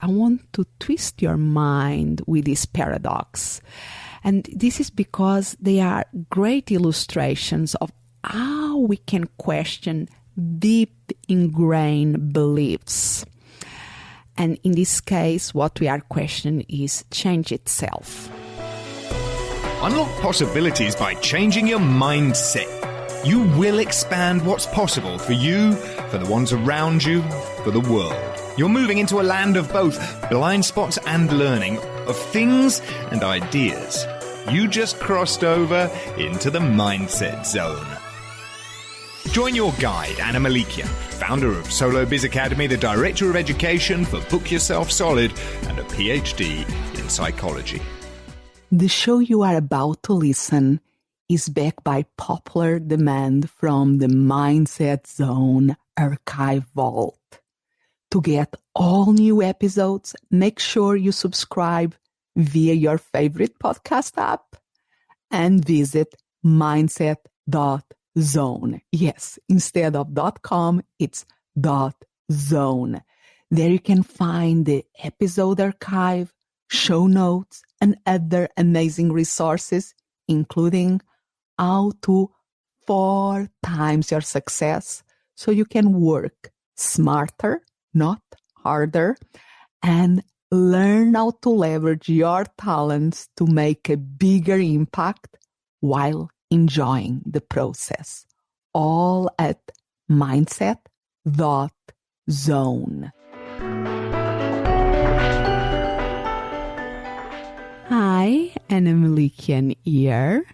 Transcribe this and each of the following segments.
I want to twist your mind with this paradox. And this is because they are great illustrations of how we can question deep ingrained beliefs. And in this case, what we are questioning is change itself. Unlock possibilities by changing your mindset. You will expand what's possible for you, for the ones around you, for the world. You're moving into a land of both blind spots and learning, of things and ideas. You just crossed over into the mindset zone. Join your guide, Anna Melikian, founder of Solo Biz Academy, the director of education for Book Yourself Solid, and a PhD in psychology. The show you are about to listen is backed by popular demand from the Mindset Zone archive vault. To get all new episodes, make sure you subscribe via your favorite podcast app and visit mindset.zone. Yes, instead of .com, it's .zone. There you can find the episode archive, show notes, and other amazing resources, including how to 4 times your success so you can work smarter, not harder, and learn how to leverage your talents to make a bigger impact while enjoying the process. All at mindset.zone. Hi, Anna Melikian here.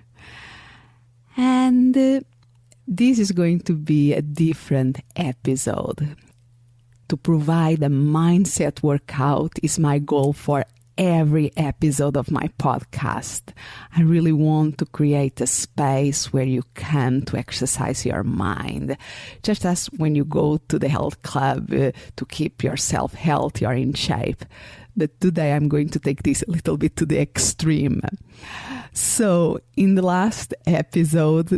And this is going to be a different episode. To provide a mindset workout is my goal for every episode of my podcast. I really want to create a space where you come to exercise your mind. Just as when you go to the health club to keep yourself healthy or in shape. But today I'm going to take this a little bit to the extreme. So in the last episode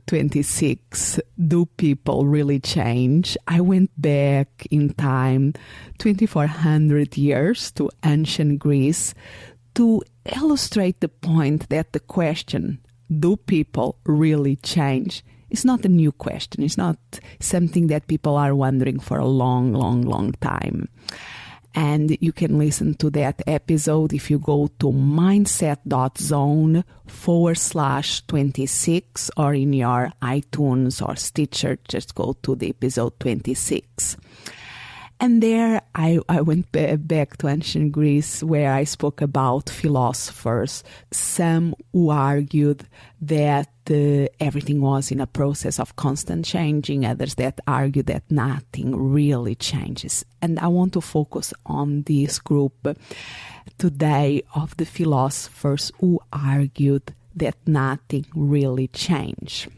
26, Do People Really Change? I went back in time 2400 years to ancient Greece to illustrate the point that the question, do people really change? It's not a new question. It's not something that people are wondering for a long time. And you can listen to that episode if you go to mindset.zone/26 or in your iTunes or Stitcher, just go to the episode 26. And there I went back to ancient Greece where I spoke about philosophers, some who argued that everything was in a process of constant changing, others that argued that nothing really changes. And I want to focus on this group today of the philosophers who argued that nothing really changed.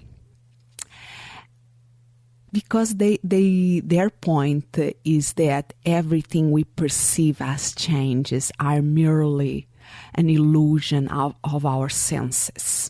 Because their point is that everything we perceive as changes are merely an illusion of our senses.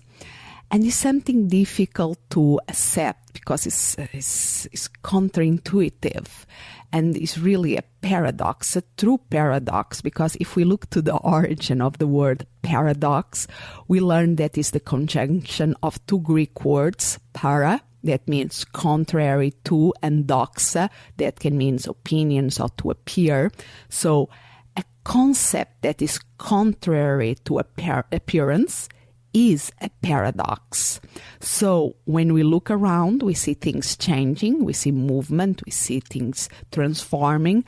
And it's something difficult to accept because it's counterintuitive. And it's really a paradox, a true paradox, because if we look to the origin of the word paradox, we learn that it's the conjunction of 2 Greek words, para, that means contrary to, and doxa, that can mean opinions or to appear. So a concept that is contrary to appearance is a paradox. So when we look around, we see things changing, we see movement, we see things transforming,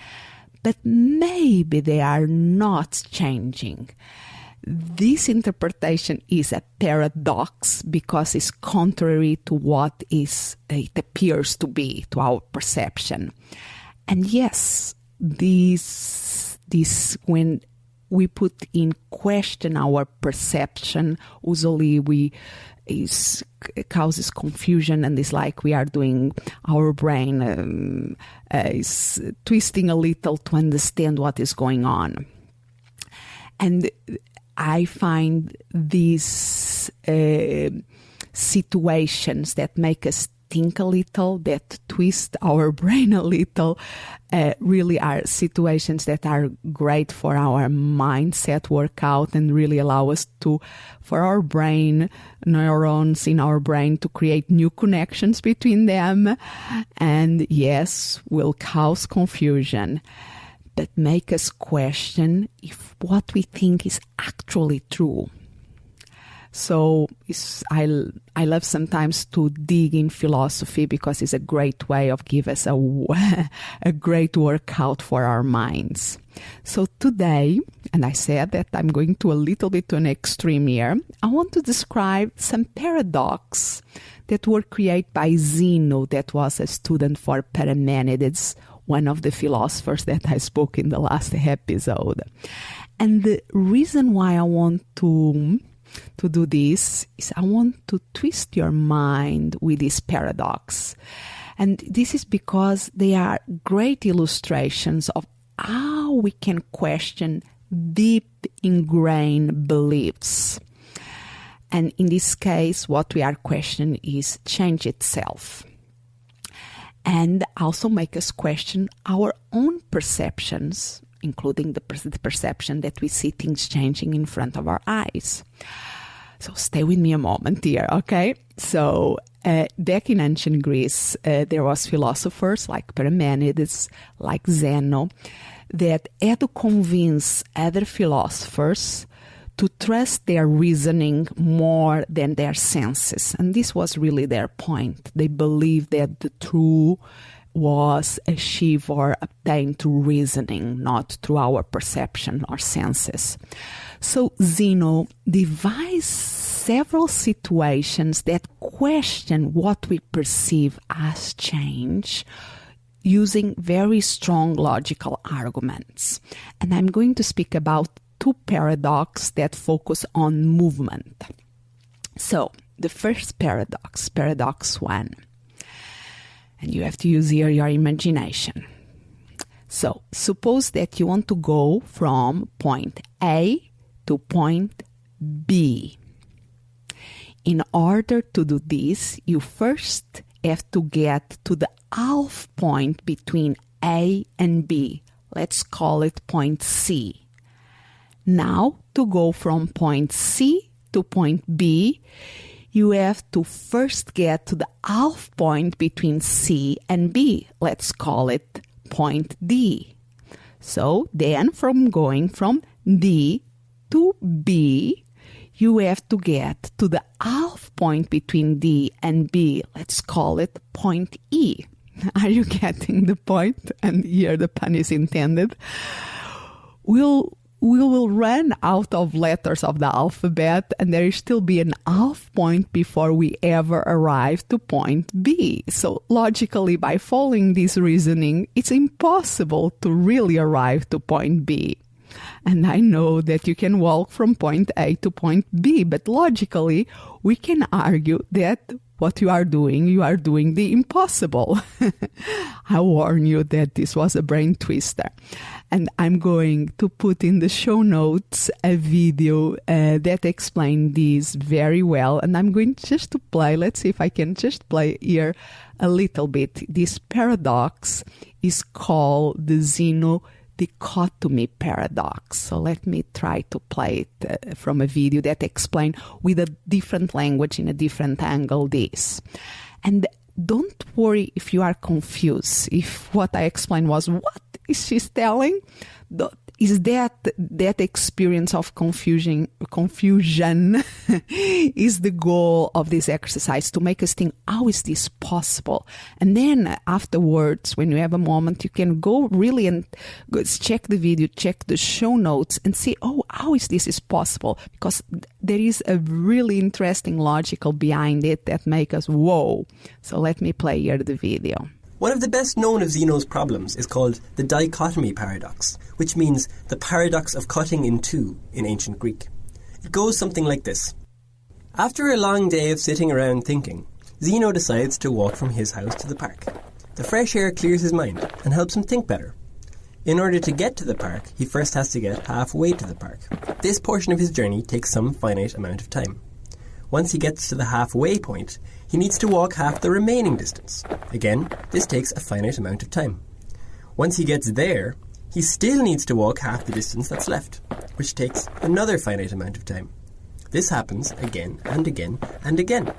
but maybe they are not changing. This interpretation is a paradox because it's contrary to what it appears to be, to our perception. And yes, this when we put in question our perception, usually it causes confusion, and it's like we are doing, our brain is twisting a little to understand what is going on. And I find these situations that make us think a little, that twist our brain a little, really are situations that are great for our mindset workout and really allow us for our brain, neurons in our brain to create new connections between them. And yes, will cause confusion, but make us question if what we think is actually true. So I love sometimes to dig in philosophy because it's a great way of give us a great workout for our minds. So today, and I said that I'm going to a little bit to an extreme here, I want to describe some paradox that were created by Xeno, that was a student for Parmenides, one of the philosophers that I spoke in the last episode. And the reason why I want to do this is I want to twist your mind with this paradox. And this is because they are great illustrations of how we can question deep ingrained beliefs. And in this case, what we are questioning is change itself. And also make us question our own perceptions, including the perception that we see things changing in front of our eyes. So stay with me a moment here, okay? So back in ancient Greece, there was philosophers like Parmenides, like Xeno, that had to convince other philosophers to trust their reasoning more than their senses. And this was really their point. They believed that the truth was achieved or obtained through reasoning, not through our perception or senses. So Xeno devised several situations that question what we perceive as change using very strong logical arguments. And I'm going to speak about two paradoxes that focus on movement. So the first paradox, paradox 1. And you have to use here your imagination. So suppose that you want to go from point A to point B. In order to do this, you first have to get to the half point between A and B. Let's call it point C. Now, to go from point C to point B, you have to first get to the half point between C and B. Let's call it point D. So then from going from D to B, you have to get to the half point between D and B. Let's call it point E. Are you getting the point? And here the pun is intended. We will run out of letters of the alphabet, and there will still be an half point before we ever arrive to point B. So logically, by following this reasoning, it's impossible to really arrive to point B. And I know that you can walk from point A to point B, but logically, we can argue that what you are doing the impossible. I warn you that this was a brain twister. And I'm going to put in the show notes a video that explains this very well. And I'm going just to play, let's see if I can just play here a little bit. This paradox is called the Xeno Dichotomy paradox. So let me try to play it from a video that explains with a different language in a different angle this. And don't worry if you are confused, if what I explained was, what is she telling? Is that experience of confusion is the goal of this exercise, to make us think, how is this possible? And then afterwards, when you have a moment, you can go really and check the video, check the show notes and see, how is this possible? Because there is a really interesting logical behind it that make us whoa. So let me play here the video. One of the best known of Xeno's problems is called the Dichotomy paradox, which means the paradox of cutting in two in ancient Greek. It goes something like this. After a long day of sitting around thinking, Xeno decides to walk from his house to the park. The fresh air clears his mind and helps him think better. In order to get to the park, he first has to get halfway to the park. This portion of his journey takes some finite amount of time. once he gets to the halfway point, he needs to walk half the remaining distance. Again, this takes a finite amount of time. Once he gets there, he still needs to walk half the distance that's left, which takes another finite amount of time. This happens again and again and again.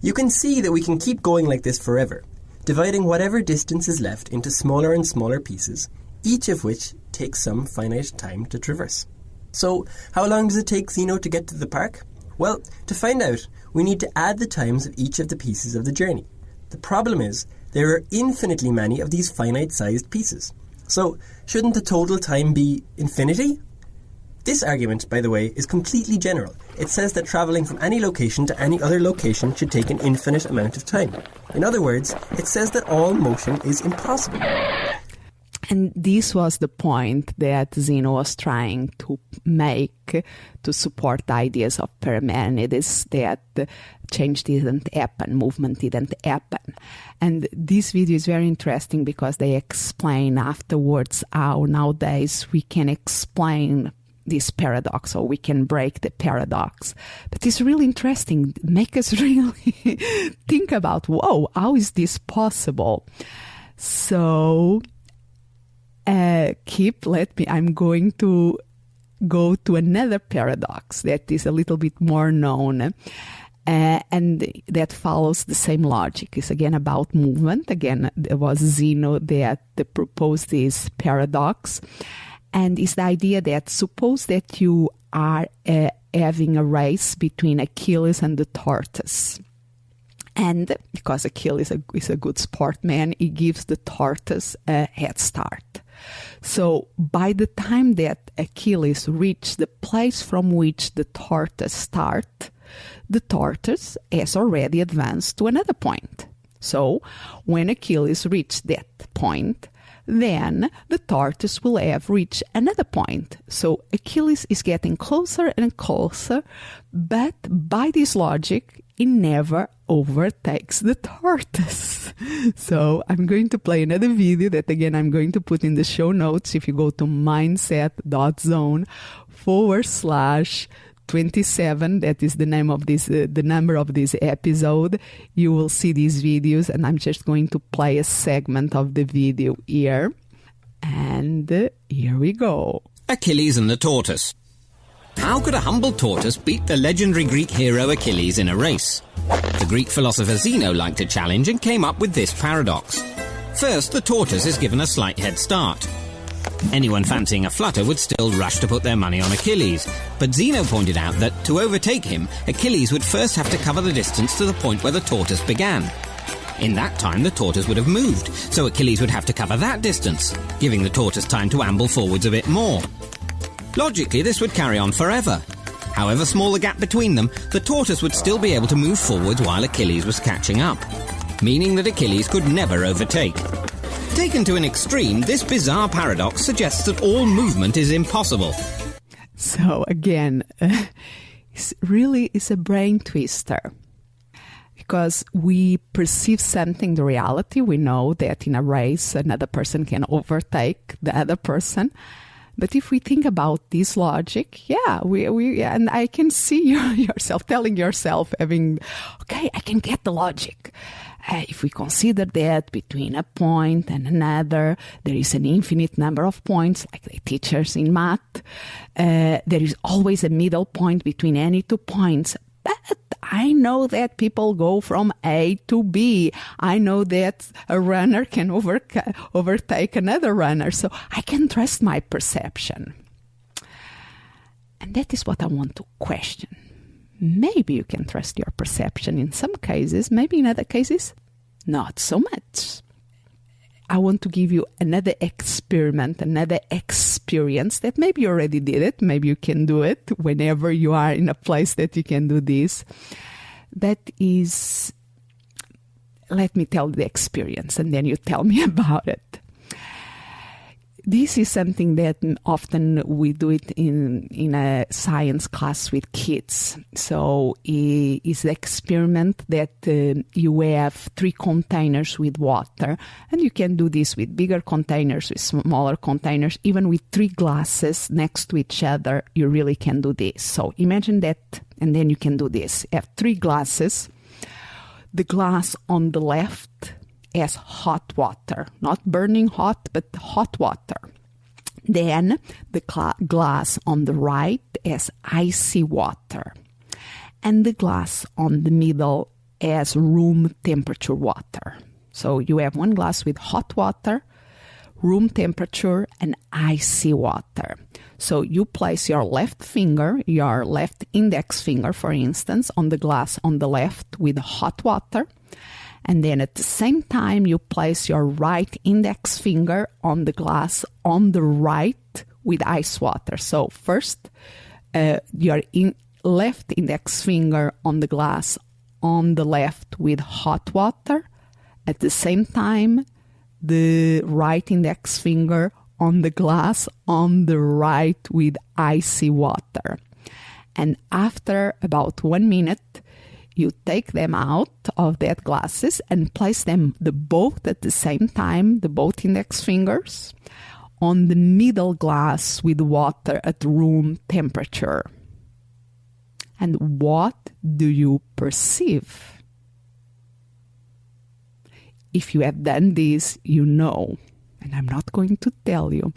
You can see that we can keep going like this forever, dividing whatever distance is left into smaller and smaller pieces, each of which takes some finite time to traverse. So, how long does it take Xeno to get to the park? Well, to find out, we need to add the times of each of the pieces of the journey. The problem is, there are infinitely many of these finite-sized pieces. So, shouldn't the total time be infinity? This argument, by the way, is completely general. It says that travelling from any location to any other location should take an infinite amount of time. In other words, it says that all motion is impossible. And this was the point that Xeno was trying to make to support the ideas of Parmenides that change didn't happen, movement didn't happen. And this video is very interesting because they explain afterwards how nowadays we can explain this paradox, or we can break the paradox. But it's really interesting, make us really think about, whoa, how is this possible? So I'm going to go to another paradox that is a little bit more known, and that follows the same logic. It's again about movement. Again, it was Xeno that proposed this paradox. And it's the idea that suppose that you are having a race between Achilles and the tortoise. And because Achilles is a good sportsman, he gives the tortoise a head start. So by the time that Achilles reached the place from which the tortoise starts, the tortoise has already advanced to another point. So when Achilles reached that point, then the tortoise will have reached another point. So Achilles is getting closer and closer, but by this logic, he never overtakes the tortoise. So I'm going to play another video that, again, I'm going to put in the show notes. If you go to mindset.zone/27, that is the name of this, the number of this episode, you will see these videos, and I'm just going to play a segment of the video here. And here we go. Achilles and the tortoise. How could a humble tortoise beat the legendary Greek hero Achilles in a race? The Greek philosopher Xeno liked a challenge and came up with this paradox. First, the tortoise is given a slight head start. Anyone fancying a flutter would still rush to put their money on Achilles, but Xeno pointed out that to overtake him, Achilles would first have to cover the distance to the point where the tortoise began. In that time, the tortoise would have moved, so Achilles would have to cover that distance, giving the tortoise time to amble forwards a bit more. Logically, this would carry on forever. However small the gap between them, the tortoise would still be able to move forwards while Achilles was catching up, meaning that Achilles could never overtake. Taken to an extreme, this bizarre paradox suggests that all movement is impossible. So again, it's a brain twister. Because we perceive something, the reality, we know that in a race another person can overtake the other person. But if we think about this logic, and I can see yourself telling yourself, okay, I can get the logic. If we consider that between a point and another, there is an infinite number of points, like the teachers in math. There is always a middle point between any 2 points. But I know that people go from A to B. I know that a runner can overtake another runner, so I can trust my perception. And that is what I want to question. Maybe you can trust your perception in some cases, maybe in other cases, not so much. I want to give you another experiment, another experience that maybe you already did it. Maybe you can do it whenever you are in a place that you can do this. That is, let me tell the experience and then you tell me about it. This is something that often we do it in a science class with kids. So it's the experiment that you have 3 containers with water, and you can do this with bigger containers, with smaller containers, even with 3 glasses next to each other. You really can do this. So imagine that, and then you can do this. You have 3 glasses. The glass on the left has hot water, not burning hot, but hot water. Then the glass on the right has icy water. And the glass on the middle has room temperature water. So you have one glass with hot water, room temperature, and icy water. So you place your left finger, your left index finger, for instance, on the glass on the left with hot water. And then at the same time, you place your right index finger on the glass on the right with ice water. So first, your left index finger on the glass on the left with hot water. At the same time, the right index finger on the glass on the right with icy water. And after about 1 minute, you take them out of that glasses and place them both at the same time, the both index fingers, on the middle glass with water at room temperature. And what do you perceive? If you have done this, you know, and I'm not going to tell you.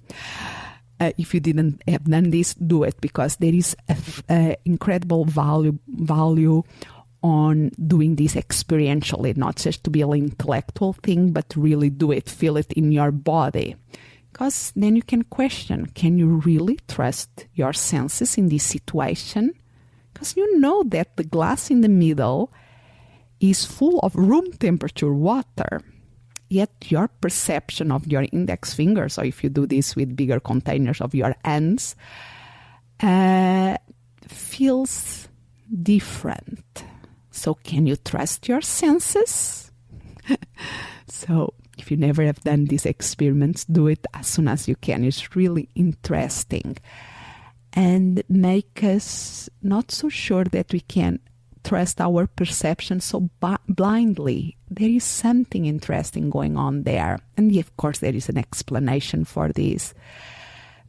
If you didn't have done this, do it, because there is an incredible value on doing this experientially, not just to be an intellectual thing, but really do it, feel it in your body. Because then you can question, can you really trust your senses in this situation? Because you know that the glass in the middle is full of room temperature water, yet your perception of your index fingers, or if you do this with bigger containers of your hands, feels different. So can you trust your senses? So if you never have done these experiments, do it as soon as you can. It's really interesting and make us not so sure that we can trust our perception so blindly. There is something interesting going on there. And of course, there is an explanation for this.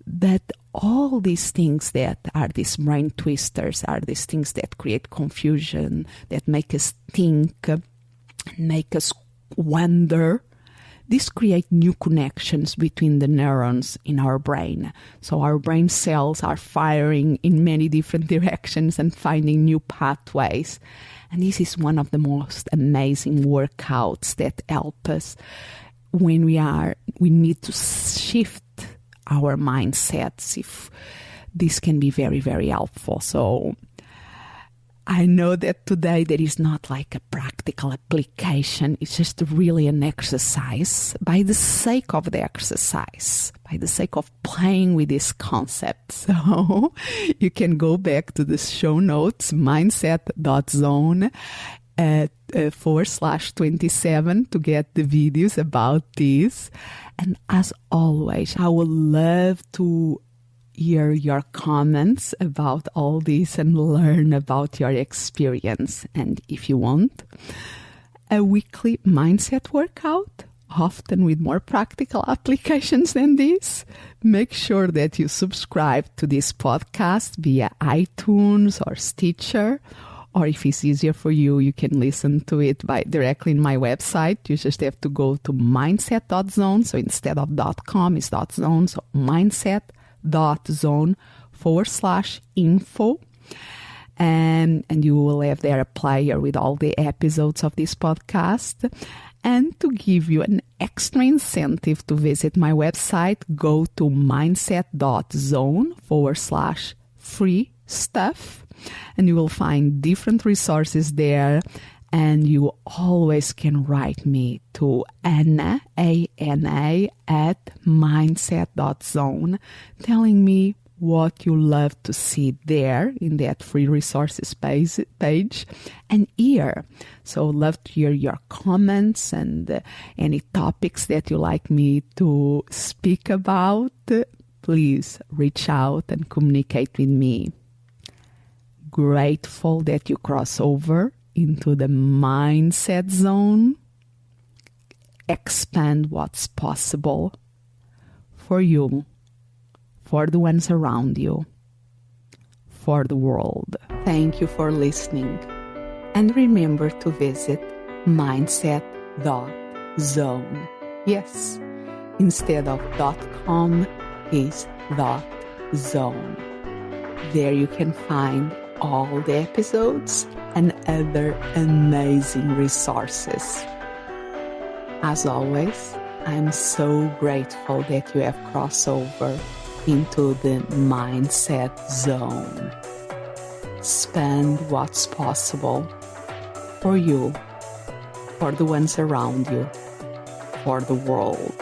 But all these things that are these brain twisters, are these things that create confusion, that make us think, make us wonder. These create new connections between the neurons in our brain. So our brain cells are firing in many different directions and finding new pathways. And this is one of the most amazing workouts that help us when we need to shift our mindsets. If this can be very, very helpful. So I know that today there is not like a practical application. It's just really an exercise by the sake of the exercise, by the sake of playing with this concept. So you can go back to the show notes, mindset.zone /27 to get the videos about this. And as always, I would love to hear your comments about all this and learn about your experience. And if you want a weekly mindset workout, often with more practical applications than this, make sure that you subscribe to this podcast via iTunes or Stitcher. Or if it's easier for you, you can listen to it directly in my website. You just have to go to mindset.zone. So instead of .com, it's .zone. So mindset.zone/info. And you will have there a player with all the episodes of this podcast. And to give you an extra incentive to visit my website, go to mindset.zone/free stuff. And you will find different resources there. And you always can write me to Anna@mindset.zone, telling me what you love to see there in that free resources page and hear. So love to hear your comments and any topics that you like me to speak about. Please reach out and communicate with me. Grateful that you cross over into the mindset zone. Expand what's possible for you, for the ones around you, for the world. Thank you for listening. And remember to visit mindset.zone. Yes, instead of .com is .zone. There you can find all the episodes and other amazing resources. As always, I'm so grateful that you have crossed over into the mindset zone. Expand what's possible for you, for the ones around you, for the world.